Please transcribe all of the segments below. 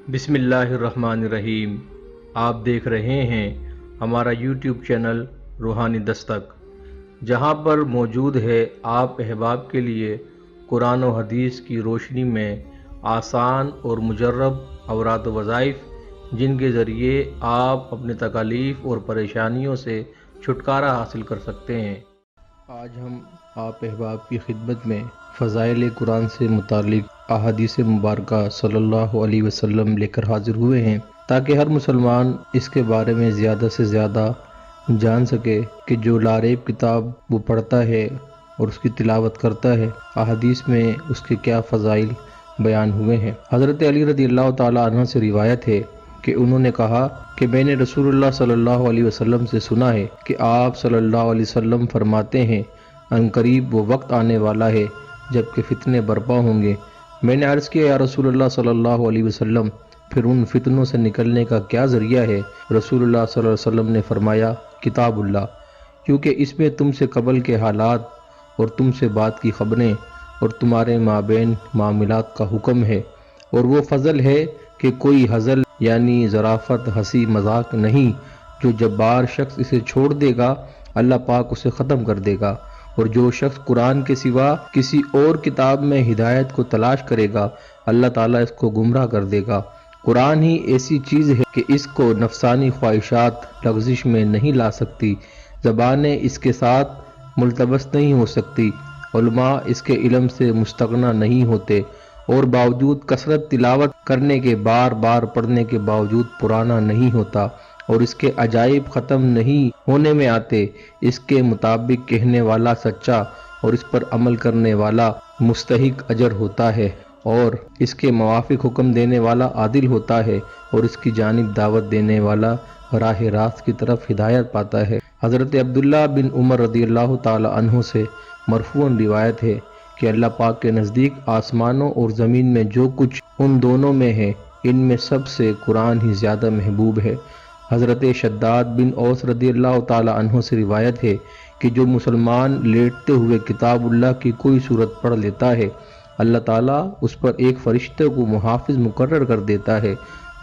بسم اللہ الرحمن الرحیم۔ آپ دیکھ رہے ہیں ہمارا یوٹیوب چینل روحانی دستک، جہاں پر موجود ہے آپ احباب کے لیے قرآن و حدیث کی روشنی میں آسان اور مجرب اوراد و وظائف، جن کے ذریعے آپ اپنے تکالیف اور پریشانیوں سے چھٹکارا حاصل کر سکتے ہیں۔ آج ہم آپ احباب کی خدمت میں فضائل قرآن سے متعلق احادیث مبارکہ صلی اللہ علیہ وسلم لے کر حاضر ہوئے ہیں، تاکہ ہر مسلمان اس کے بارے میں زیادہ سے زیادہ جان سکے کہ جو لاریب کتاب وہ پڑھتا ہے اور اس کی تلاوت کرتا ہے، احادیث میں اس کے کیا فضائل بیان ہوئے ہیں۔ حضرت علی رضی اللہ تعالیٰ عنہ سے روایت ہے کہ انہوں نے کہا کہ میں نے رسول اللہ صلی اللہ علیہ وسلم سے سنا ہے کہ آپ صلی اللہ علیہ وسلم فرماتے ہیں، عنقریب وہ وقت آنے والا ہے جب کہ فتنے برپا ہوں گے۔ میں نے عرض کیا یا رسول اللہ صلی اللہ علیہ وسلم، پھر ان فتنوں سے نکلنے کا کیا ذریعہ ہے؟ رسول اللہ صلی اللہ علیہ وسلم نے فرمایا، کتاب اللہ، کیونکہ اس میں تم سے قبل کے حالات اور تم سے بعد کی خبریں اور تمہارے مابین معاملات کا حکم ہے، اور وہ فضل ہے کہ کوئی ہزل یعنی ظرافت، ہنسی مذاق نہیں، جو جبار شخص اسے چھوڑ دے گا اللہ پاک اسے ختم کر دے گا، اور جو شخص قرآن کے سوا کسی اور کتاب میں ہدایت کو تلاش کرے گا اللہ تعالیٰ اس کو گمراہ کر دے گا۔ قرآن ہی ایسی چیز ہے کہ اس کو نفسانی خواہشات لغزش میں نہیں لا سکتی، زبانیں اس کے ساتھ ملتبس نہیں ہو سکتی، علماء اس کے علم سے مستغنی نہیں ہوتے، اور باوجود کثرت تلاوت کرنے کے، بار بار پڑھنے کے باوجود پرانا نہیں ہوتا، اور اس کے عجائب ختم نہیں ہونے میں آتے۔ اس کے مطابق کہنے والا سچا اور اس پر عمل کرنے والا مستحق اجر ہوتا ہے، اور اس کے موافق حکم دینے والا عادل ہوتا ہے، اور اس کی جانب دعوت دینے والا راہ راست کی طرف ہدایت پاتا ہے۔ حضرت عبداللہ بن عمر رضی اللہ تعالی عنہ سے مرفوعاً روایت ہے کہ اللہ پاک کے نزدیک آسمانوں اور زمین میں جو کچھ ان دونوں میں ہے، ان میں سب سے قرآن ہی زیادہ محبوب ہے۔ حضرت شداد بن اوس رضی اللہ تعالی عنہ سے روایت ہے کہ جو مسلمان لیٹتے ہوئے کتاب اللہ کی کوئی صورت پڑھ لیتا ہے، اللہ تعالیٰ اس پر ایک فرشتے کو محافظ مقرر کر دیتا ہے،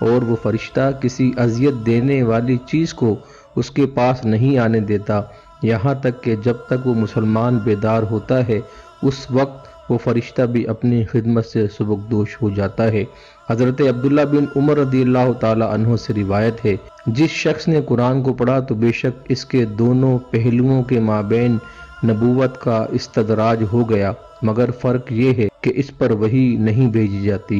اور وہ فرشتہ کسی اذیت دینے والی چیز کو اس کے پاس نہیں آنے دیتا، یہاں تک کہ جب تک وہ مسلمان بیدار ہوتا ہے اس وقت وہ فرشتہ بھی اپنی خدمت سے سبکدوش ہو جاتا ہے۔ حضرت عبداللہ بن عمر رضی اللہ تعالی عنہ سے روایت ہے، جس شخص نے قرآن کو پڑھا تو بے شک اس کے دونوں پہلوؤں کے مابین نبوت کا استدراج ہو گیا، مگر فرق یہ ہے کہ اس پر وحی نہیں بھیجی جاتی،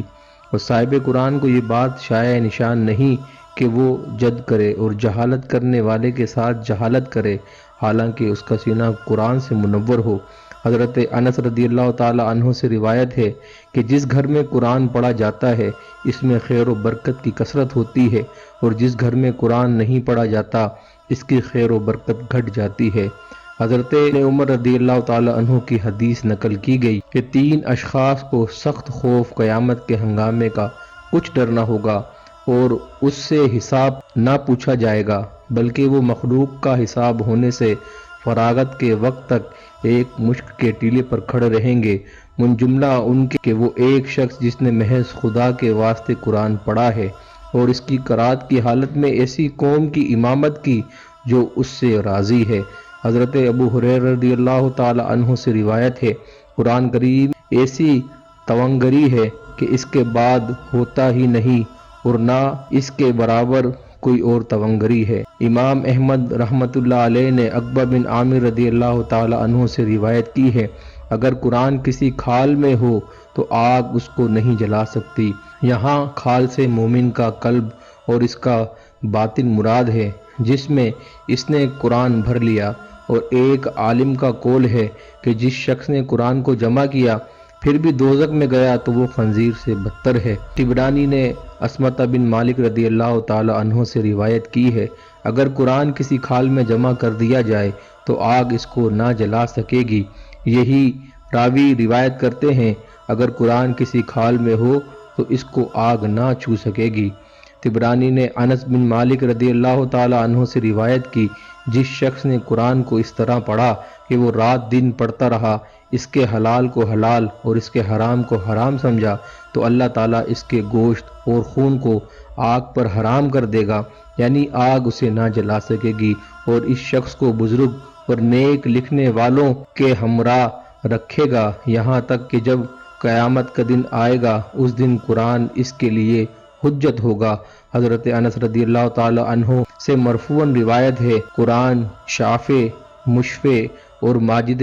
اور صاحب قرآن کو یہ بات شائع نشان نہیں کہ وہ جد کرے اور جہالت کرنے والے کے ساتھ جہالت کرے، حالانکہ اس کا سینہ قرآن سے منور ہو۔ حضرت انس رضی اللہ تعالی عنہ سے روایت ہے کہ جس گھر میں قرآن پڑھا جاتا ہے اس میں خیر و برکت کی کثرت ہوتی ہے، اور جس گھر میں قرآن نہیں پڑھا جاتا اس کی خیر و برکت گھٹ جاتی ہے۔ حضرت عمر رضی اللہ تعالی عنہ کی حدیث نقل کی گئی کہ 3 اشخاص کو سخت خوف قیامت کے ہنگامے کا کچھ ڈر نہ ہوگا، اور اس سے حساب نہ پوچھا جائے گا، بلکہ وہ مخلوق کا حساب ہونے سے فراغت کے وقت تک ایک مشک کے ٹیلے پر کھڑے رہیں گے، من جملہ ان کے کہ وہ ایک شخص جس نے محض خدا کے واسطے قرآن پڑھا ہے اور اس کی قرات کی حالت میں ایسی قوم کی امامت کی جو اس سے راضی ہے۔ حضرت ابو ہریرہ رضی اللہ تعالی عنہ سے روایت ہے، قرآن کریم ایسی توانگری ہے کہ اس کے بعد ہوتا ہی نہیں، اور نہ اس کے برابر کوئی اور توانگری ہے۔ امام احمد رحمۃ اللہ علیہ نے عقبہ بن عامر رضی اللہ تعالی عنہ سے روایت کی ہے، اگر قرآن کسی کھال میں ہو تو آگ اس کو نہیں جلا سکتی۔ یہاں کھال سے مومن کا قلب اور اس کا باطن مراد ہے، جس میں اس نے قرآن بھر لیا، اور ایک عالم کا قول ہے کہ جس شخص نے قرآن کو جمع کیا پھر بھی دوزخ میں گیا تو وہ خنزیر سے بدتر ہے۔ طبرانی نے عصمت بن مالک رضی اللہ تعالی عنہ سے روایت کی ہے، اگر قرآن کسی کھال میں جمع کر دیا جائے تو آگ اس کو نہ جلا سکے گی۔ یہی راوی روایت کرتے ہیں، اگر قرآن کسی کھال میں ہو تو اس کو آگ نہ چھو سکے گی۔ طبرانی نے انس بن مالک رضی اللہ تعالی عنہ سے روایت کی، جس شخص نے قرآن کو اس طرح پڑھا کہ وہ رات دن پڑھتا رہا، اس کے حلال کو حلال اور اس کے حرام کو حرام سمجھا تو اللہ تعالیٰ اس کے گوشت اور خون کو آگ پر حرام کر دے گا، یعنی آگ اسے نہ جلا سکے گی، اور اس شخص کو بزرگ اور نیک لکھنے والوں کے ہمراہ رکھے گا، یہاں تک کہ جب قیامت کا دن آئے گا اس دن قرآن اس کے لیے حجت ہوگا۔ حضرت انس رضی اللہ تعالی عنہ سے مرفوعاً روایت ہے، قرآن شافع، مشفع اور ماجد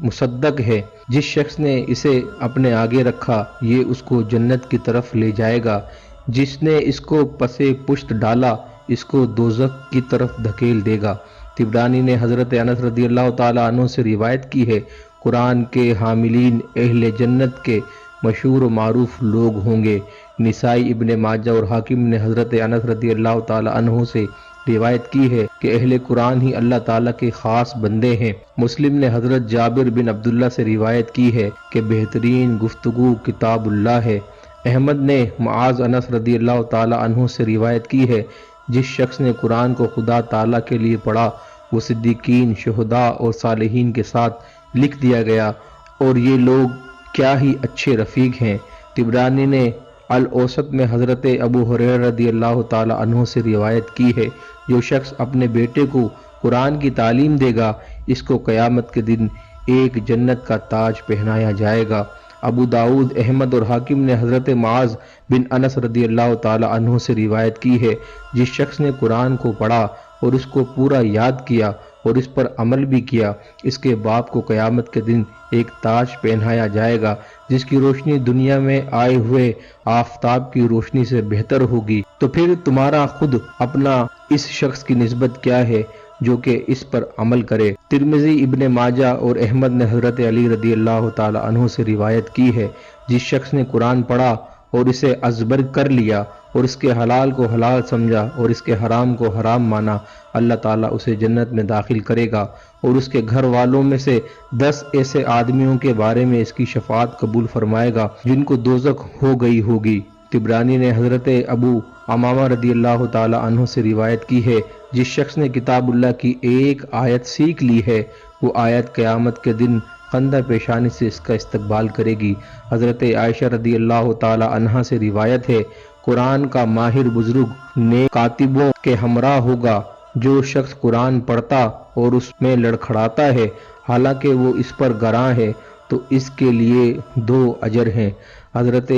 مصدق ہے، جس شخص نے اسے اپنے آگے رکھا یہ اس کو جنت کی طرف لے جائے گا، جس نے اس کو پسے پشت ڈالا اس کو دوزخ کی طرف دھکیل دے گا۔ طبرانی نے حضرت انس رضی اللہ تعالی عنہ سے روایت کی ہے، قرآن کے حاملین اہل جنت کے مشہور و معروف لوگ ہوں گے۔ نسائی، ابن ماجہ اور حاکم نے حضرت انس رضی اللہ تعالی عنہ سے روایت کی ہے کہ اہل قرآن ہی اللہ تعالیٰ کے خاص بندے ہیں۔ مسلم نے حضرت جابر بن عبداللہ سے روایت کی ہے کہ بہترین گفتگو کتاب اللہ ہے۔ احمد نے معاذ انس رضی اللہ تعالی عنہ سے روایت کی ہے، جس شخص نے قرآن کو خدا تعالیٰ کے لیے پڑھا وہ صدیقین، شہداء اور صالحین کے ساتھ لکھ دیا گیا، اور یہ لوگ کیا ہی اچھے رفیق ہیں۔ طبرانی نے الاوسط میں حضرت ابو ہریرہ رضی اللہ تعالی عنہ سے روایت کی ہے، جو شخص اپنے بیٹے کو قرآن کی تعلیم دے گا اس کو قیامت کے دن ایک جنت کا تاج پہنایا جائے گا۔ ابو داؤد، احمد اور حاکم نے حضرت معاذ بن انس رضی اللہ تعالی عنہ سے روایت کی ہے، جس شخص نے قرآن کو پڑھا اور اس کو پورا یاد کیا اور اس پر عمل بھی کیا، اس کے باپ کو قیامت کے دن ایک تاج پہنایا جائے گا جس کی روشنی دنیا میں آئے ہوئے آفتاب کی روشنی سے بہتر ہوگی۔ تو پھر تمہارا خود اپنا اس شخص کی نسبت کیا ہے جو کہ اس پر عمل کرے۔ ترمذی، ابن ماجہ اور احمد نے حضرت علی رضی اللہ تعالی عنہ سے روایت کی ہے، جس شخص نے قرآن پڑھا اور اسے ازبر کر لیا اور اس کے حلال کو حلال سمجھا اور اس کے حرام کو حرام مانا، اللہ تعالیٰ اسے جنت میں داخل کرے گا اور اس کے گھر والوں میں سے 10 ایسے آدمیوں کے بارے میں اس کی شفاعت قبول فرمائے گا جن کو دوزخ ہو گئی ہوگی۔ طبرانی نے حضرت ابو امامہ رضی اللہ تعالی عنہ سے روایت کی ہے، جس شخص نے کتاب اللہ کی ایک آیت سیکھ لی ہے وہ آیت قیامت کے دن خندہ پیشانی سے اس کا استقبال کرے گی۔ حضرت عائشہ رضی اللہ تعالی عنہا سے روایت ہے، قرآن کا ماہر بزرگ نیک کاتبوں کے ہمراہ ہوگا۔ جو شخص قرآن پڑھتا اور اس میں لڑکھڑاتا ہے حالانکہ وہ اس پر گراں ہے تو اس کے لیے 2 اجر ہیں۔ حضرت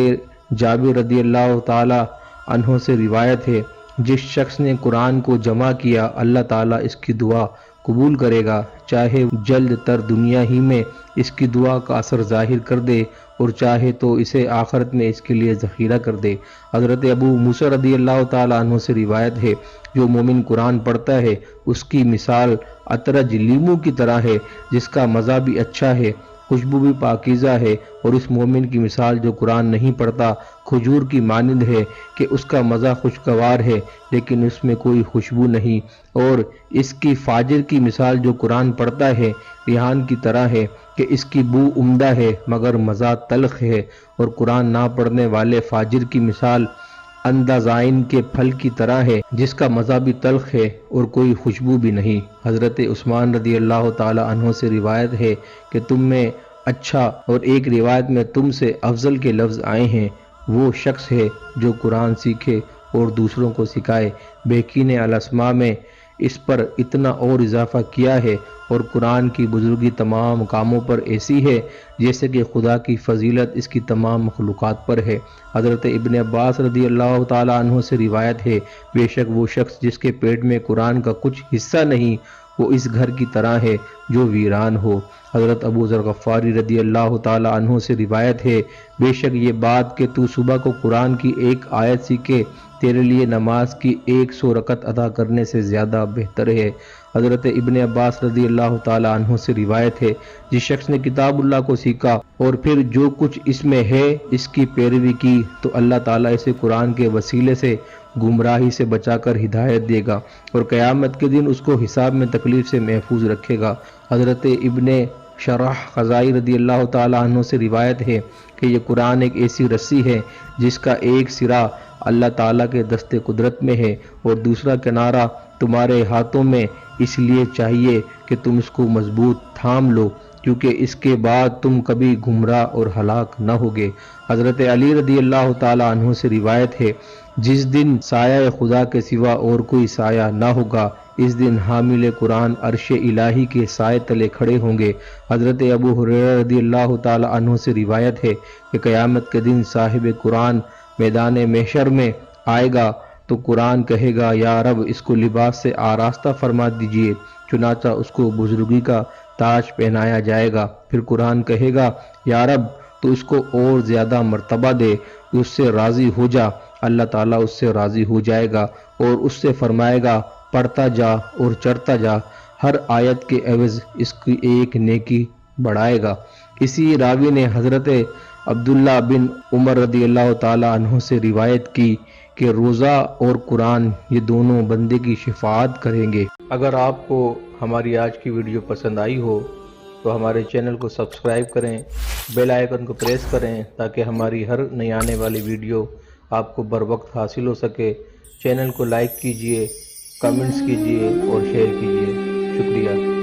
جابر رضی اللہ تعالی عنہ سے روایت ہے، جس شخص نے قرآن کو جمع کیا اللہ تعالیٰ اس کی دعا قبول کرے گا، چاہے جلد تر دنیا ہی میں اس کی دعا کا اثر ظاہر کر دے اور چاہے تو اسے آخرت میں اس کے لیے ذخیرہ کر دے۔ حضرت ابو موسیٰ رضی اللہ تعالی عنہ سے روایت ہے، جو مومن قرآن پڑھتا ہے اس کی مثال عطرج لیمو کی طرح ہے جس کا مزہ بھی اچھا ہے، خوشبو بھی پاکیزہ ہے، اور اس مومن کی مثال جو قرآن نہیں پڑھتا کھجور کی مانند ہے کہ اس کا مزہ خوشگوار ہے لیکن اس میں کوئی خوشبو نہیں، اور اس کی فاجر کی مثال جو قرآن پڑھتا ہے ریحان کی طرح ہے کہ اس کی بو عمدہ ہے مگر مزہ تلخ ہے، اور قرآن نہ پڑھنے والے فاجر کی مثال اندازائن کے پھل کی طرح ہے جس کا مزہ بھی تلخ ہے اور کوئی خوشبو بھی نہیں۔ حضرت عثمان رضی اللہ تعالی عنہ سے روایت ہے کہ تم میں اچھا، اور ایک روایت میں تم سے افضل کے لفظ آئے ہیں، وہ شخص ہے جو قرآن سیکھے اور دوسروں کو سکھائے۔ بہقی نے الاسماء میں اس پر اتنا اور اضافہ کیا ہے، اور قرآن کی بزرگی تمام کاموں پر ایسی ہے جیسے کہ خدا کی فضیلت اس کی تمام مخلوقات پر ہے۔ حضرت ابن عباس رضی اللہ تعالی عنہ سے روایت ہے، بے شک وہ شخص جس کے پیٹ میں قرآن کا کچھ حصہ نہیں وہ اس گھر کی طرح ہے جو ویران ہو۔ حضرت ابو ذر غفاری رضی اللہ تعالی عنہ سے روایت ہے، بے شک یہ بات کہ تو صبح کو قرآن کی ایک آیت سیکھے تیرے لیے نماز کی 100 رکعت ادا کرنے سے زیادہ بہتر ہے۔ حضرت ابن عباس رضی اللہ تعالی عنہ سے روایت ہے، جس شخص نے کتاب اللہ کو سیکھا اور پھر جو کچھ اس میں ہے اس کی پیروی کی تو اللہ تعالیٰ اسے قرآن کے وسیلے سے گمراہی سے بچا کر ہدایت دے گا اور قیامت کے دن اس کو حساب میں تکلیف سے محفوظ رکھے گا۔ حضرت ابن شرح خزائی رضی اللہ تعالی عنہ سے روایت ہے کہ یہ قرآن ایک ایسی رسی ہے جس کا ایک سرا اللہ تعالیٰ کے دست قدرت میں ہے اور دوسرا کنارہ تمہارے ہاتھوں میں، اس لیے چاہیے کہ تم اس کو مضبوط تھام لو کیونکہ اس کے بعد تم کبھی گمراہ اور ہلاک نہ ہوگے۔ حضرت علی رضی اللہ تعالیٰ عنہ سے روایت ہے، جس دن سایہ خدا کے سوا اور کوئی سایہ نہ ہوگا، اس دن حامل قرآن عرش الہی کے سائے تلے کھڑے ہوں گے۔ حضرت ابو ہریرہ رضی اللہ تعالیٰ عنہ سے روایت ہے کہ قیامت کے دن صاحب قرآن میدان محشر میں آئے گا تو قرآن کہے گا، یا رب اس کو لباس سے آراستہ فرما دیجئے، چنانچہ اس کو بزرگی کا تاج پہنایا جائے گا۔ پھر قرآن کہے گا، یا رب تو اس کو اور زیادہ مرتبہ دے، اس سے راضی ہو جا۔ اللہ تعالیٰ اس سے راضی ہو جائے گا اور اس سے فرمائے گا، پڑھتا جا اور چڑھتا جا، ہر آیت کے عوض اس کی ایک نیکی بڑھائے گا۔ اسی راوی نے حضرت عبداللہ بن عمر رضی اللہ تعالیٰ عنہ سے روایت کی کہ روزہ اور قرآن یہ دونوں بندے کی شفاعت کریں گے۔ اگر آپ کو ہماری آج کی ویڈیو پسند آئی ہو تو ہمارے چینل کو سبسکرائب کریں، بیل آئیکن کو پریس کریں تاکہ ہماری ہر نئی آنے والی ویڈیو آپ کو بر وقت حاصل ہو سکے۔ چینل کو لائک کیجئے، کمنٹس کیجئے اور شیئر کیجئے۔ شکریہ۔